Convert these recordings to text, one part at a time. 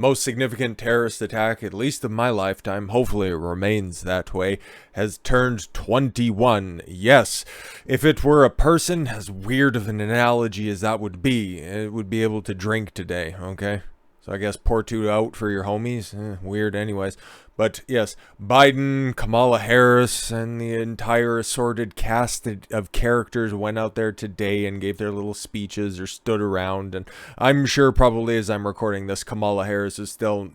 most significant terrorist attack, at least of my lifetime, hopefully it remains that way, has turned 21. Yes, if it were a person, as weird of an analogy as that would be, it would be able to drink today, okay? So I guess pour two out for your homies. Weird anyways. But yes, Biden, Kamala Harris, and the entire assorted cast of characters went out there today and gave their little speeches or stood around. And I'm sure probably as I'm recording this, Kamala Harris is still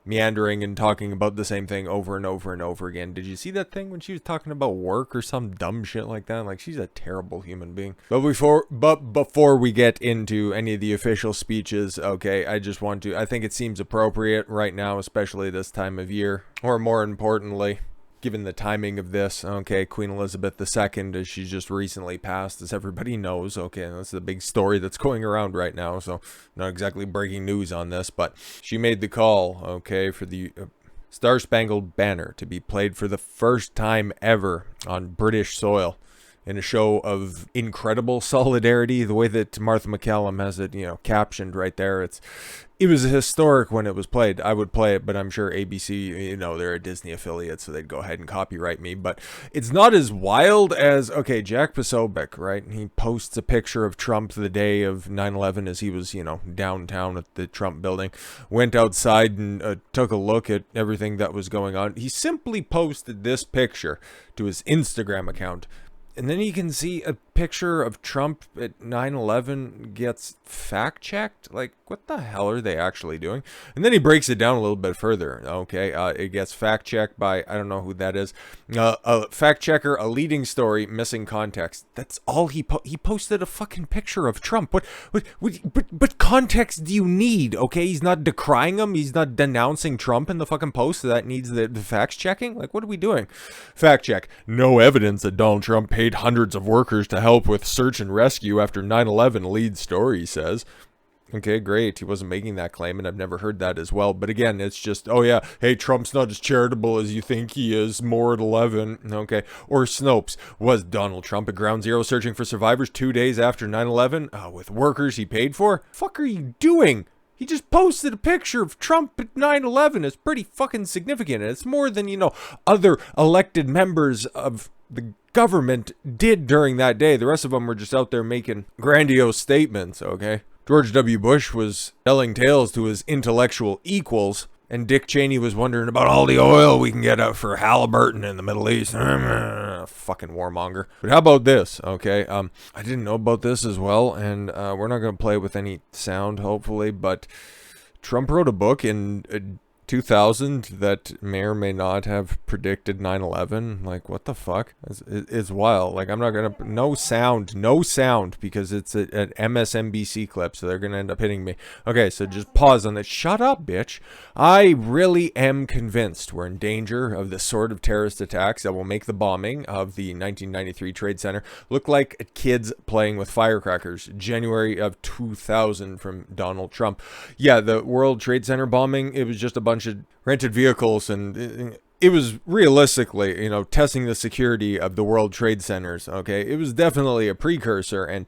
meandering and talking about the same thing over and over and over again. Did you see that thing when she was talking about work or some dumb shit like that? Like, she's a terrible human being. But before we get into any of the official speeches, okay, I think it seems appropriate right now, especially this time of year, or more importantly, given the timing of this, okay, Queen Elizabeth II, as she's just recently passed, as everybody knows, okay, that's the big story that's going around right now, so not exactly breaking news on this, but she made the call, okay, for the Star-Spangled Banner to be played for the first time ever on British soil, in a show of incredible solidarity. The way that Martha McCallum has it, captioned right there, it was historic when it was played. I would play it, but I'm sure ABC, they're a Disney affiliate, so they'd go ahead and copyright me. But it's not as wild as, okay, Jack Posobiec, right? He posts a picture of Trump the day of 9/11 as he was, downtown at the Trump building, went outside and took a look at everything that was going on. He simply posted this picture to his Instagram account. And then you can see a picture of Trump at 9/11 gets fact-checked. Like, what the hell are they actually doing? And then he breaks it down a little bit further. Okay, it gets fact-checked by, I don't know who that is. A fact-checker, a leading story, missing context. That's all he posted a fucking picture of Trump. What context do you need? Okay, he's not decrying him. He's not denouncing Trump in the fucking post. So that needs the fact-checking? Like, what are we doing? Fact-check. No evidence that Donald Trump paid hundreds of workers to help with search and rescue after 9/11, lead story says. Okay, great. He wasn't making that claim, and I've never heard that as well. But again, it's just, oh yeah, hey, Trump's not as charitable as you think he is. More at 11. Okay. Or Snopes. Was Donald Trump at Ground Zero searching for survivors 2 days after 9/11 with workers he paid for? Fuck are you doing? He just posted a picture of Trump at 9/11. It's pretty fucking significant. And it's more than, other elected members of the government did during that day. The rest of them were just out there making grandiose statements, okay? George W. Bush was telling tales to his intellectual equals, and Dick Cheney was wondering about all the oil we can get out for Halliburton in the Middle East. Fucking warmonger. But how about this, okay? I didn't know about this as well, and we're not going to play with any sound, hopefully, but Trump wrote a book in 2000 that may or may not have predicted 9/11. Like, what the fuck? It's wild. Like, I'm not gonna, no sound, because it's an MSNBC clip, so they're gonna end up hitting me. Okay, so just pause on that. Shut up, bitch. I really am convinced we're in danger of the sort of terrorist attacks that will make the bombing of the 1993 Trade Center look like kids playing with firecrackers. January of 2000 from Donald Trump. Yeah, the World Trade Center bombing, it was just a bunch of rented vehicles, and it was realistically, testing the security of the World Trade Centers. Okay, it was definitely a precursor, and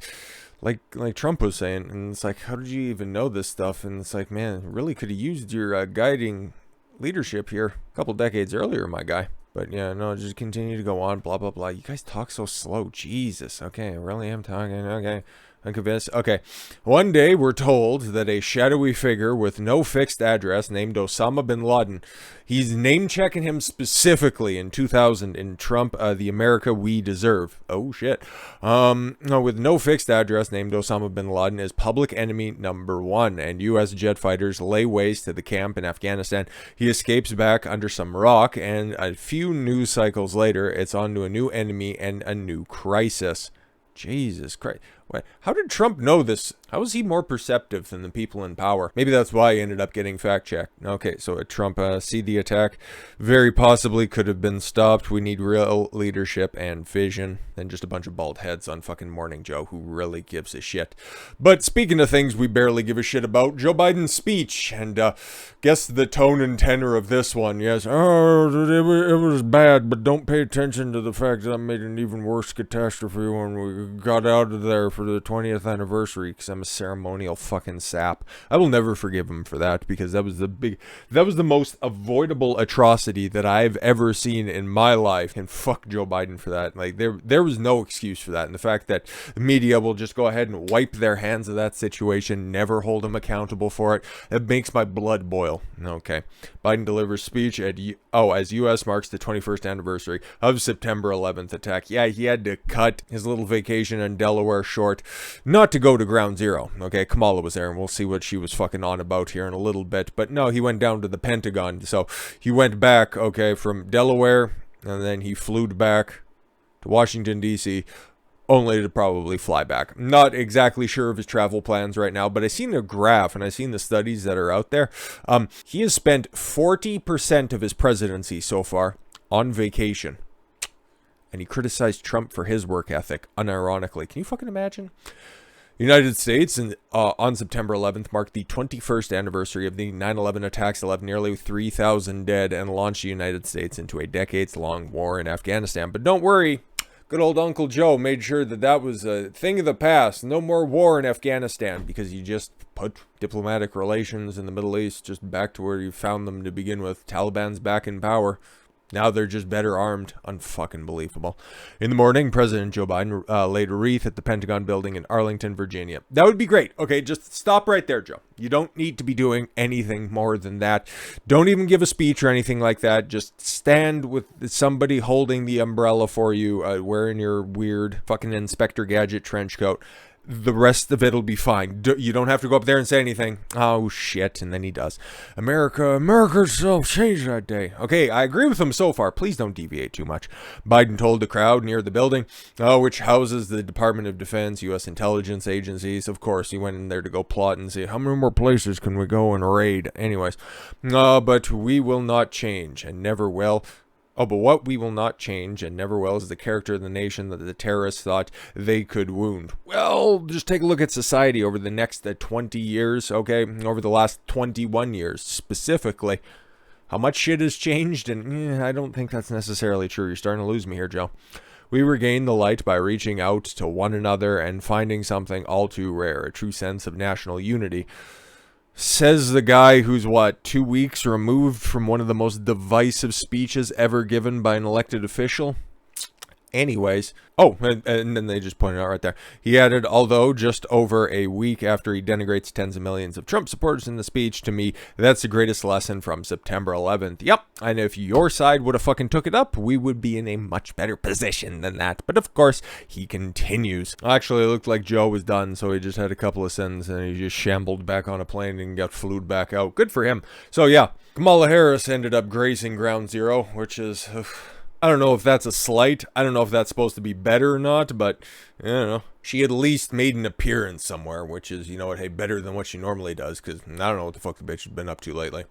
like Trump was saying, and it's like, how did you even know this stuff? And it's like, man, really could have used your guiding leadership here a couple decades earlier, my guy. But yeah, no, just continue to go on, blah blah blah. You guys talk so slow, Jesus. Okay, I really am talking. Okay, I'm convinced. Okay, one day we're told that a shadowy figure with no fixed address named Osama bin Laden, he's name-checking him specifically in 2000 in Trump, the America We Deserve. Oh, shit. With no fixed address named Osama bin Laden is public enemy number one, and U.S. jet fighters lay waste to the camp in Afghanistan. He escapes back under some rock, and a few news cycles later, it's on to a new enemy and a new crisis. Jesus Christ. Wait, how did Trump know this? How is he more perceptive than the people in power? Maybe that's why he ended up getting fact-checked. Okay, so Trump, see the attack very possibly could have been stopped. We need real leadership and vision, and just a bunch of bald heads on fucking Morning Joe who really gives a shit. But speaking of things we barely give a shit about, Joe Biden's speech, and guess the tone and tenor of this one. Yes, oh, it was bad, but don't pay attention to the fact that I made an even worse catastrophe when we got out of there for the 20th anniversary, because I goddamn ceremonial fucking sap. I will never forgive him for that, because that was the most avoidable atrocity that I've ever seen in my life. And fuck Joe Biden for that. Like, there was no excuse for that. And the fact that the media will just go ahead and wipe their hands of that situation, never hold him accountable for it, it makes my blood boil. Okay. Biden delivers speech as U.S. marks the 21st anniversary of September 11th attack. Yeah, he had to cut his little vacation in Delaware short, not to go to Ground Zero. Okay, Kamala was there, and we'll see what she was fucking on about here in a little bit. But no, he went down to the Pentagon. So he went back, okay, from Delaware, and then he flew back to Washington, D.C., only to probably fly back. Not exactly sure of his travel plans right now, but I seen a graph and I seen the studies that are out there. He has spent 40% of his presidency so far on vacation. And he criticized Trump for his work ethic, unironically. Can you fucking imagine? United States on September 11th marked the 21st anniversary of the 9/11 attacks that left nearly 3,000 dead and launched the United States into a decades-long war in Afghanistan. But don't worry. Good old Uncle Joe made sure that that was a thing of the past. No more war in Afghanistan, because he just put diplomatic relations in the Middle East just back to where you found them to begin with. Taliban's back in power. Now they're just better armed. Unfucking believable. In the morning, President Joe Biden laid a wreath at the Pentagon building in Arlington, Virginia. That would be great. Okay, just stop right there, Joe. You don't need to be doing anything more than that. Don't even give a speech or anything like that. Just stand with somebody holding the umbrella for you, wearing your weird fucking Inspector Gadget trench coat. The rest of it'll be fine. You don't have to go up there and say anything. Oh, shit. And then he does. America's so changed that day. Okay, I agree with him so far. Please don't deviate too much. Biden told the crowd near the building, which houses the Department of Defense, U.S. intelligence agencies. Of course, he went in there to go plot and see how many more places can we go and raid. Anyways, but we will not change and never will. Oh, but what we will not change and never will is the character of the nation that the terrorists thought they could wound. Well, just take a look at society over the next 20 years, okay? Over the last 21 years, specifically. How much shit has changed? And I don't think that's necessarily true. You're starting to lose me here, Joe. We regain the light by reaching out to one another and finding something all too rare, a true sense of national unity. Says the guy who's, 2 weeks removed from one of the most divisive speeches ever given by an elected official? Anyways. Oh, and then they just pointed out right there. He added, although just over a week after he denigrates tens of millions of Trump supporters in the speech, to me, that's the greatest lesson from September 11th. Yep, and if your side would have fucking took it up, we would be in a much better position than that. But of course, he continues. Actually, it looked like Joe was done, so he just had a couple of sentences and he just shambled back on a plane and got flew back out. Good for him. So yeah, Kamala Harris ended up gracing Ground Zero, which is... I don't know if that's a slight. I don't know if that's supposed to be better or not, but, I don't know. She at least made an appearance somewhere, which is, hey, better than what she normally does, because I don't know what the fuck the bitch has been up to lately.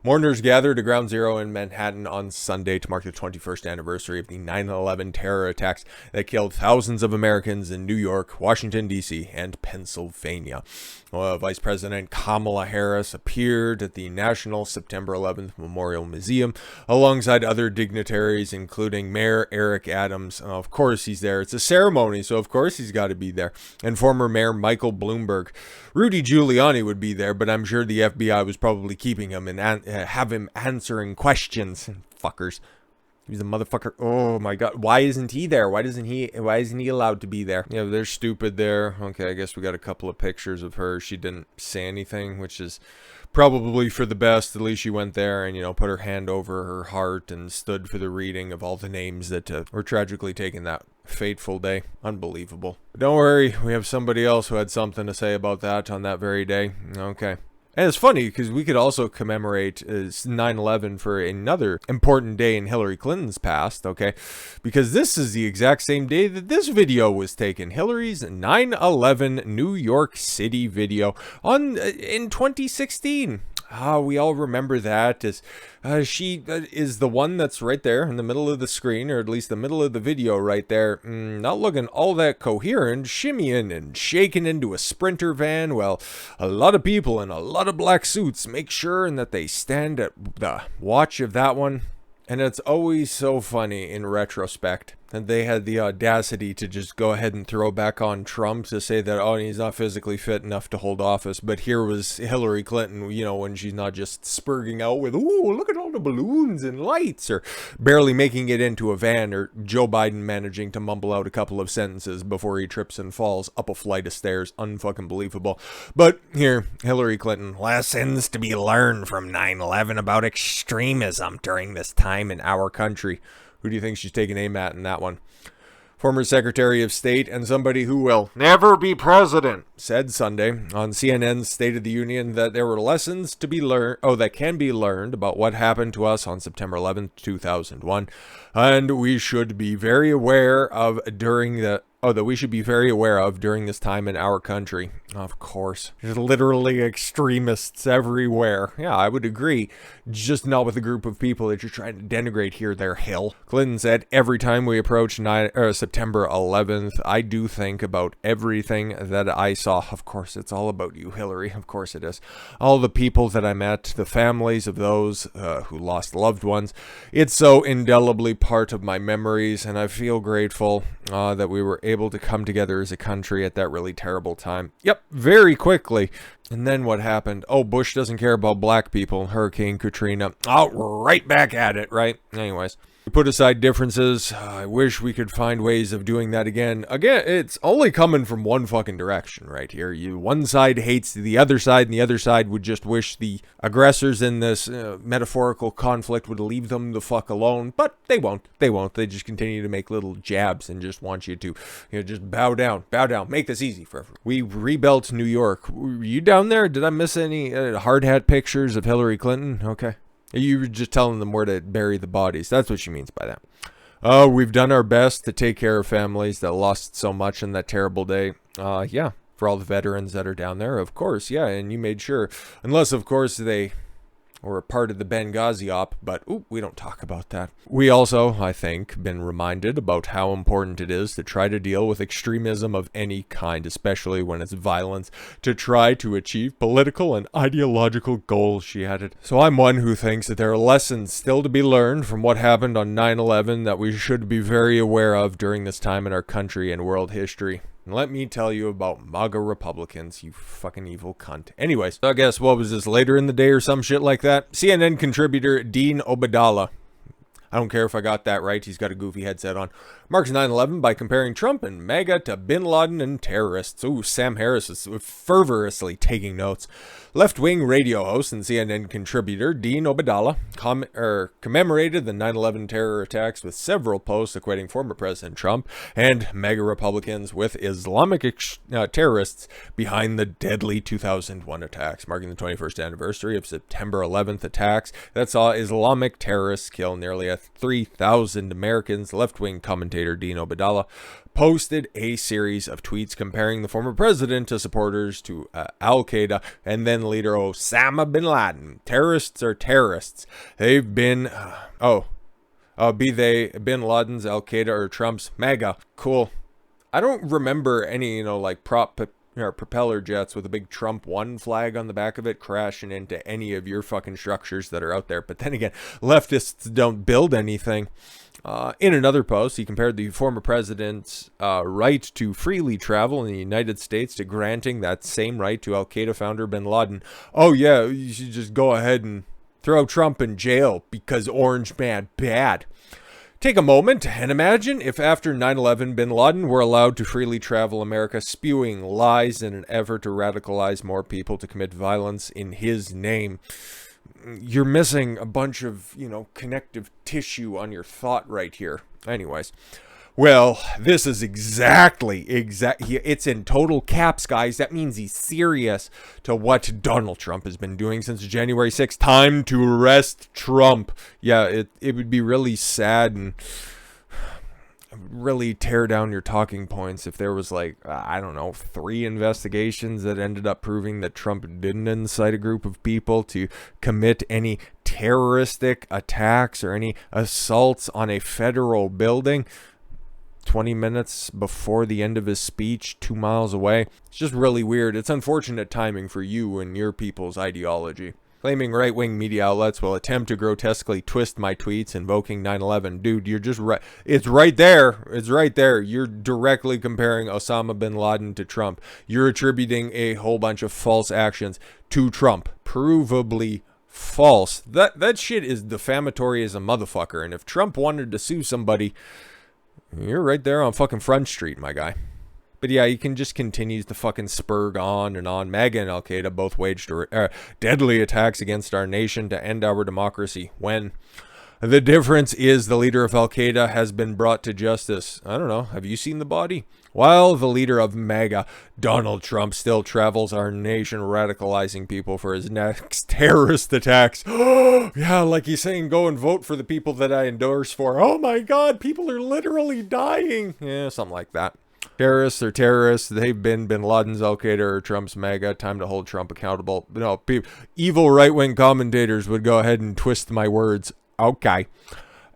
Mourners gathered to Ground Zero in Manhattan on Sunday to mark the 21st anniversary of the 9/11 terror attacks that killed thousands of Americans in New York, Washington, D.C., and Pennsylvania. Vice President Kamala Harris appeared at the National September 11th Memorial Museum alongside other dignitaries, including Mayor Eric Adams. Of course he's there. It's a ceremony, so of course he's got to be there. And former Mayor Michael Bloomberg. Rudy Giuliani would be there, but I'm sure the FBI was probably keeping him and have him answering questions. Fuckers. He's a motherfucker. Oh my god. Why isn't he there? Why isn't he allowed to be there? Yeah, they're stupid there. Okay, I guess we got a couple of pictures of her. She didn't say anything, which is probably for the best. At least she went there and, put her hand over her heart and stood for the reading of all the names that were tragically taken that fateful day. Unbelievable. But don't worry, we have somebody else who had something to say about that on that very day. Okay. And it's funny because we could also commemorate 9/11 for another important day in Hillary Clinton's past, okay? Because this is the exact same day that this video was taken. Hillary's 9/11 New York City video in 2016. We all remember that as she is the one that's right there in the middle of the screen, or at least the middle of the video right there, not looking all that coherent, shimmying and shaking into a Sprinter van. Well, a lot of people in a lot of black suits make sure and that they stand at the watch of that one. And it's always so funny in retrospect And they had the audacity to just go ahead and throw back on Trump to say that, oh, he's not physically fit enough to hold office. But here was Hillary Clinton, you know, when she's not just spurging out with, ooh, look at all the balloons and lights, or barely making it into a van, or Joe Biden managing to mumble out a couple of sentences before he trips and falls up a flight of stairs. Unfucking believable. But here, Hillary Clinton, lessons to be learned from 9/11 about extremism during this time in our country. Who do you think she's taking aim at in that one? Former Secretary of State and somebody who will never be president said Sunday on CNN's State of the Union that there were lessons to be learned, that can be learned about what happened to us on September 11th, 2001, and we should be very aware of during this time in our country. Of course. There's literally extremists everywhere. Yeah, I would agree. Just not with a group of people that you're trying to denigrate here, there, Hill. Clinton said, every time we approach September 11th, I do think about everything that I saw. Of course, it's all about you, Hillary. Of course it is. All the people that I met, the families of those who lost loved ones. It's so indelibly part of my memories, and I feel grateful that we were able to come together as a country at that really terrible time. Yep, very quickly. And then what happened? Oh, Bush doesn't care about black people. Hurricane Katrina. Oh, right back at it, right? Anyways. We put aside differences. I wish we could find ways of doing that again. Again, it's only coming from one fucking direction right here. One side hates the other side, and the other side would just wish the aggressors in this metaphorical conflict would leave them the fuck alone. But they won't. They won't. They just continue to make little jabs and just want you to, just bow down, make this easy for everyone. We rebuilt New York. Were you down there? Did I miss any hard hat pictures of Hillary Clinton? Okay. You were just telling them where to bury the bodies. That's what she means by that. We've done our best to take care of families that lost so much in that terrible day. Yeah, for all the veterans that are down there, of course, yeah, and you made sure. Unless, of course, they were a part of the Benghazi op, but we don't talk about that. We also, I think, been reminded about how important it is to try to deal with extremism of any kind, especially when it's violence, to try to achieve political and ideological goals, she added. So I'm one who thinks that there are lessons still to be learned from what happened on 9/11 that we should be very aware of during this time in our country and world history. And let me tell you about MAGA Republicans, you fucking evil cunt. Anyways, I guess, what was this, later in the day or some shit like that? CNN contributor Dean Obeidallah. I don't care if I got that right. He's got a goofy headset on. Marks 9/11 by comparing Trump and MAGA to bin Laden and terrorists. Ooh, Sam Harris is fervorously taking notes. Left-wing radio host and CNN contributor Dean Obeidallah commemorated the 9/11 terror attacks with several posts equating former President Trump and MAGA Republicans with Islamic terrorists behind the deadly 2001 attacks, marking the 21st anniversary of September 11th attacks that saw Islamic terrorists kill nearly 3,000 Americans. Left-wing commentator Dean Obeidallah posted a series of tweets comparing the former president to supporters to Al-Qaeda and then leader Osama bin Laden. Terrorists are terrorists. They've been, be they bin Laden's, Al-Qaeda, or Trump's MAGA. Cool. I don't remember any, propeller jets with a big Trump 1 flag on the back of it crashing into any of your fucking structures that are out there. But then again, leftists don't build anything. In another post, he compared the former president's right to freely travel in the United States to granting that same right to Al-Qaeda founder bin Laden. Oh yeah, you should just go ahead and throw Trump in jail because Orange Man bad. Take a moment and imagine if after 9/11 bin Laden were allowed to freely travel America, spewing lies in an effort to radicalize more people to commit violence in his name. You're missing a bunch of, connective tissue on your thought right here. Anyways, well, this is it's in total caps, guys. That means he's serious to what Donald Trump has been doing since January 6th. Time to arrest Trump. Yeah, it would be really sad and really tear down your talking points if there was 3 investigations that ended up proving that Trump didn't incite a group of people to commit any terroristic attacks or any assaults on a federal building 20 minutes before the end of his speech 2 miles away. It's just really weird. It's unfortunate timing for you and your people's ideology. Claiming right-wing media outlets will attempt to grotesquely twist my tweets invoking 9/11. Dude, you're just right. It's right there. It's right there. You're directly comparing Osama bin Laden to Trump. You're attributing a whole bunch of false actions to Trump. Provably false. That shit is defamatory as a motherfucker. And if Trump wanted to sue somebody, you're right there on fucking Front Street, my guy. But yeah, he can just continues to fucking spurg on and on. MAGA and Al-Qaeda both waged deadly attacks against our nation to end our democracy. When the difference is the leader of Al-Qaeda has been brought to justice. I don't know. Have you seen the body? While the leader of MAGA, Donald Trump, still travels our nation radicalizing people for his next terrorist attacks. Yeah, like he's saying, go and vote for the people that I endorse for. Oh my God, people are literally dying. Yeah, something like that. Terrorists are terrorists. They've been Bin Laden's Al-Qaeda or Trump's MAGA. Time to hold Trump accountable. No, evil right-wing commentators would go ahead and twist my words. Okay.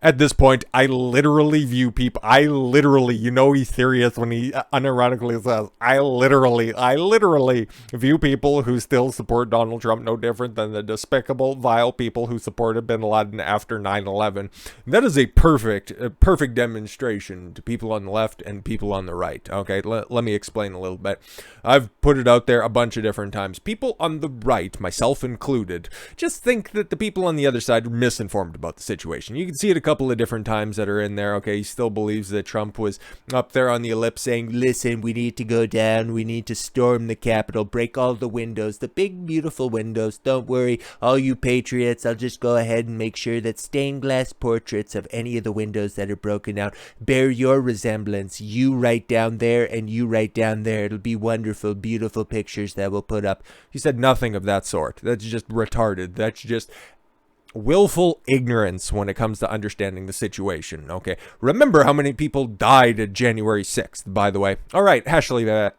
At this point, I literally view people, you know he's serious when he unironically says, I literally view people who still support Donald Trump no different than the despicable, vile people who supported bin Laden after 9/11. That is a perfect demonstration to people on the left and people on the right. Okay, let me explain a little bit. I've put it out there a bunch of different times. People on the right, myself included, just think that the people on the other side are misinformed about the situation. You can see it a couple of different times that are in there. Okay, he still believes that Trump was up there on the ellipse saying, listen, we need to go down, we need to storm the Capitol, break all the windows, the big beautiful windows, don't worry, all you patriots, I'll just go ahead and make sure that stained glass portraits of any of the windows that are broken out bear your resemblance. You write down there and you write down there. It'll be wonderful, beautiful pictures that we'll put up. He said nothing of that sort. That's just retarded. That's just willful ignorance when it comes to understanding the situation. Okay, remember how many people died at January 6th, by the way. All right, Ashli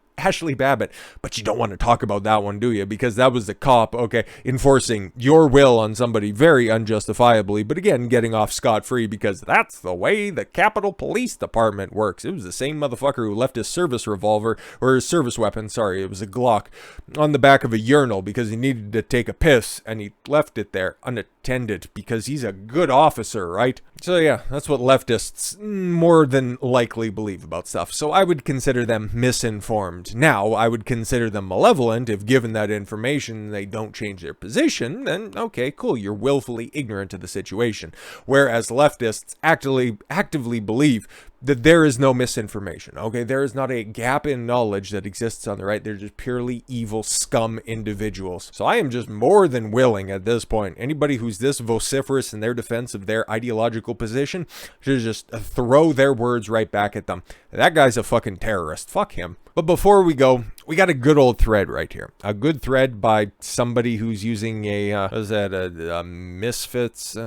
Babbitt, but you don't want to talk about that one, do you? Because that was the cop, okay, enforcing your will on somebody very unjustifiably, but again, getting off scot-free because that's the way the Capitol Police Department works. It was the same motherfucker who left his service revolver, or his service weapon, sorry, it was a Glock, on the back of a urinal because he needed to take a piss, and he left it there unattended because he's a good officer, right? So yeah, that's what leftists more than likely believe about stuff. So I would consider them misinformed. Now, I would consider them malevolent if given that information they don't change their position, then okay, cool, you're willfully ignorant of the situation. Whereas leftists actively believe that there is no misinformation, okay? There is not a gap in knowledge that exists on the right. They're just purely evil scum individuals. So I am just more than willing at this point, anybody who's this vociferous in their defense of their ideological position, should just throw their words right back at them. That guy's a fucking terrorist. Fuck him. But before we go, we got a good old thread right here. A good thread by somebody who's using a a Misfits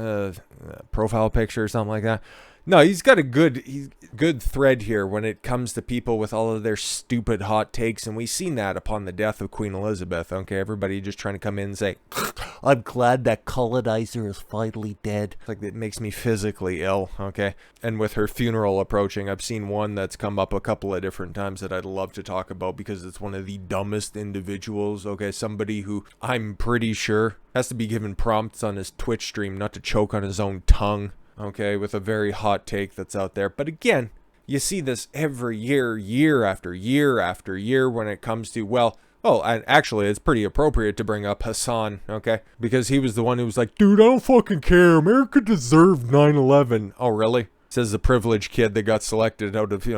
profile picture or something like that. No, he's got a good thread here when it comes to people with all of their stupid hot takes, and we've seen that upon the death of Queen Elizabeth, okay? Everybody just trying to come in and say, I'm glad that colonizer is finally dead. Like, it makes me physically ill, okay? And with her funeral approaching, I've seen one that's come up a couple of different times that I'd love to talk about because it's one of the dumbest individuals, okay? Somebody who I'm pretty sure has to be given prompts on his Twitch stream not to choke on his own tongue. Okay, with a very hot take that's out there. But again, you see this every year, year after year after year when it comes to, well, oh, and actually, it's pretty appropriate to bring up Hassan, okay? Because he was the one who was like, dude, I don't fucking care. America deserved 9/11. Oh, really? Says the privileged kid that got selected out of,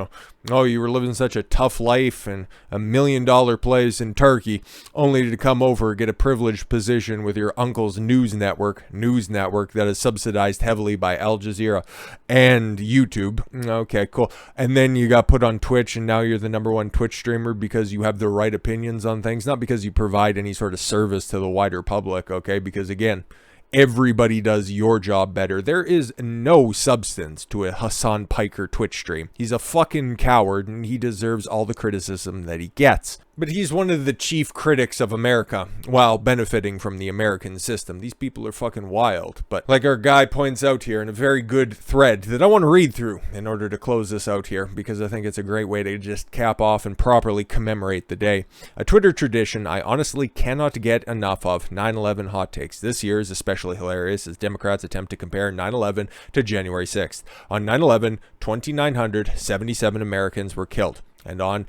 oh, you were living such a tough life and $1 million place in Turkey, only to come over and get a privileged position with your uncle's news network that is subsidized heavily by Al Jazeera and YouTube. Okay, cool. And then you got put on Twitch, and now you're the #1 Twitch streamer because you have the right opinions on things, not because you provide any sort of service to the wider public, okay? Because again, everybody does your job better. There is no substance to a Hassan Piker Twitch stream. He's a fucking coward and he deserves all the criticism that he gets. But he's one of the chief critics of America while benefiting from the American system. These people are fucking wild. But like our guy points out here in a very good thread that I want to read through in order to close this out here, because I think it's a great way to just cap off and properly commemorate the day. A Twitter tradition I honestly cannot get enough of: 9/11 hot takes. This year is especially hilarious as Democrats attempt to compare 9/11 to January 6th. On 9/11, 2,977 Americans were killed. And on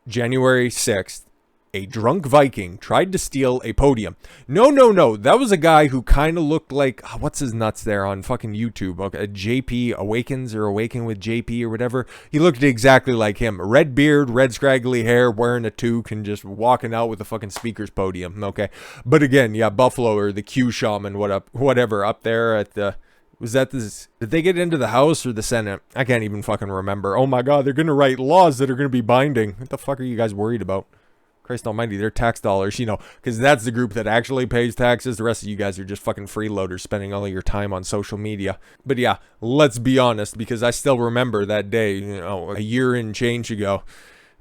January 6th, a drunk Viking tried to steal a podium. No. That was a guy who kind of looked like, what's his nuts there on fucking YouTube? Okay, JP Awakens or Awaken with JP or whatever. He looked exactly like him. Red beard, red scraggly hair, wearing a toque and just walking out with a fucking speaker's podium. Okay. But again, yeah, Buffalo or the Q shaman, whatever, up there at the... Was that this? Did they get into the House or the Senate? I can't even fucking remember. Oh my God, they're going to write laws that are going to be binding. What the fuck are you guys worried about? Christ almighty, they're tax dollars, because that's the group that actually pays taxes. The rest of you guys are just fucking freeloaders spending all of your time on social media. But yeah, let's be honest, because I still remember that day, a year and change ago.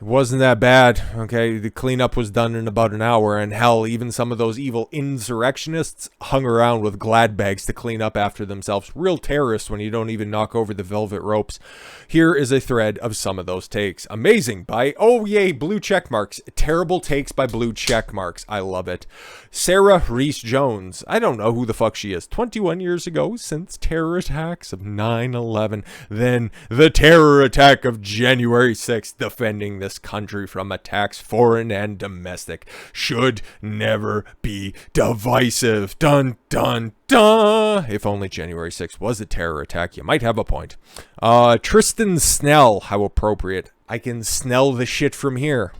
It wasn't that bad, okay? The cleanup was done in about an hour, and hell, even some of those evil insurrectionists hung around with glad bags to clean up after themselves. Real terrorists when you don't even knock over the velvet ropes. Here is a thread of some of those takes. Amazing by, oh yay, blue check marks. Terrible takes by blue check marks. I love it. Sarah Reese Jones. I don't know who the fuck she is. 21 years ago since terror attacks of 9/11. Then the terror attack of January 6th, defending this country from attacks foreign and domestic, should never be divisive. Dun dun dun. If only January 6th was a terror attack, you might have a point. Tristan Snell, how appropriate. I can snell the shit from here.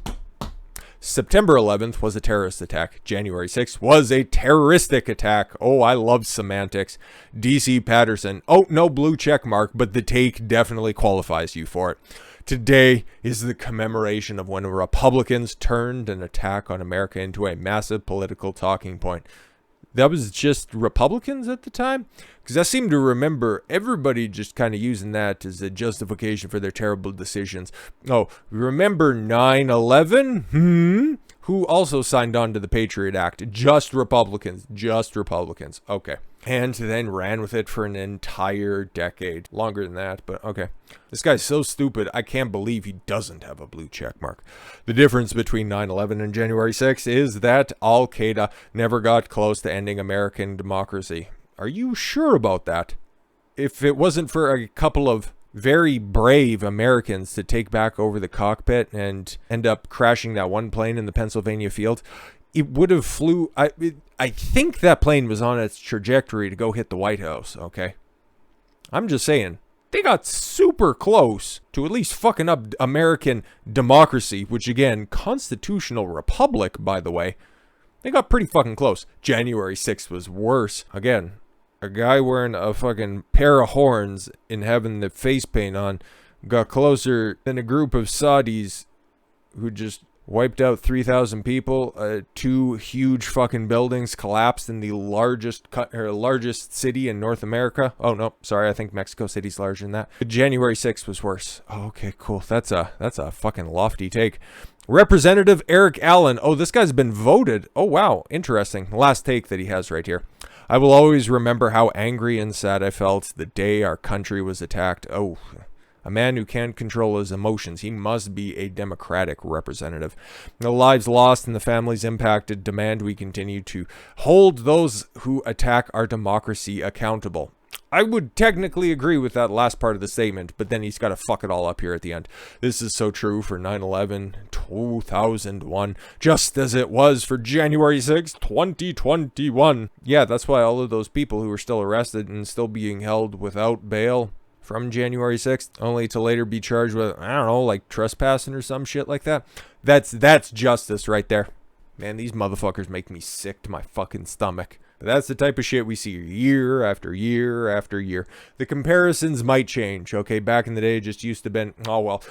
September 11th was a terrorist attack. January 6th was a terroristic attack. Oh, I love semantics. DC Patterson. Oh, no blue check mark, but the take definitely qualifies you for it. Today is the commemoration of when Republicans turned an attack on America into a massive political talking point. That was just Republicans at the time? Because I seem to remember everybody just kind of using that as a justification for their terrible decisions. Oh, remember 9/11? Who also signed on to the Patriot Act? Just Republicans. Just Republicans. Okay. And then ran with it for an entire decade. Longer than that, but okay. This guy's so stupid, I can't believe he doesn't have a blue check mark. The difference between 9/11 and January 6th is that Al-Qaeda never got close to ending American democracy. Are you sure about that? If it wasn't for a couple of very brave Americans to take back over the cockpit and end up crashing that one plane in the Pennsylvania field, it would have flew. I think that plane was on its trajectory to go hit the White House, okay? I'm just saying, they got super close to at least fucking up American democracy, which again, constitutional republic, by the way. They got pretty fucking close. January 6th was worse. Again, a guy wearing a fucking pair of horns and having the face paint on got closer than a group of Saudis who just wiped out 3,000 people. 2 huge fucking buildings collapsed in the largest city in North America. Oh no, sorry, I think Mexico City's larger than that. But January 6th was worse. Oh, okay, cool. That's a fucking lofty take. Representative Eric Allen. Oh, this guy's been voted. Oh wow, interesting. Last take that he has right here. I will always remember how angry and sad I felt the day our country was attacked. Oh, a man who can't control his emotions. He must be a Democratic representative. The lives lost and the families impacted demand we continue to hold those who attack our democracy accountable. I would technically agree with that last part of the statement, but then he's got to fuck it all up here at the end. This is so true for 9/11, 2001, just as it was for January 6th, 2021. Yeah, that's why all of those people who were still arrested and still being held without bail from January 6th, only to later be charged with, I don't know, like trespassing or some shit like that. That's justice right there. Man, these motherfuckers make me sick to my fucking stomach. But that's the type of shit we see year after year after year. The comparisons might change, okay? Back in the day, it just used to been, oh, well,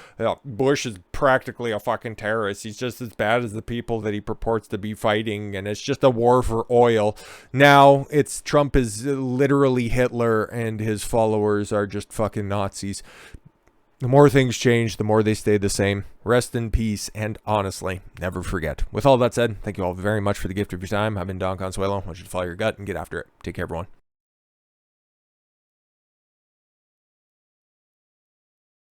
Bush is practically a fucking terrorist. He's just as bad as the people that he purports to be fighting, and it's just a war for oil. Now, it's Trump is literally Hitler, and his followers are just fucking Nazis. The more things change, the more they stay the same. Rest in peace, and honestly, never forget. With all that said, thank you all very much for the gift of your time. I've been Don Consuelo. I want you to follow your gut and get after it. Take care, everyone.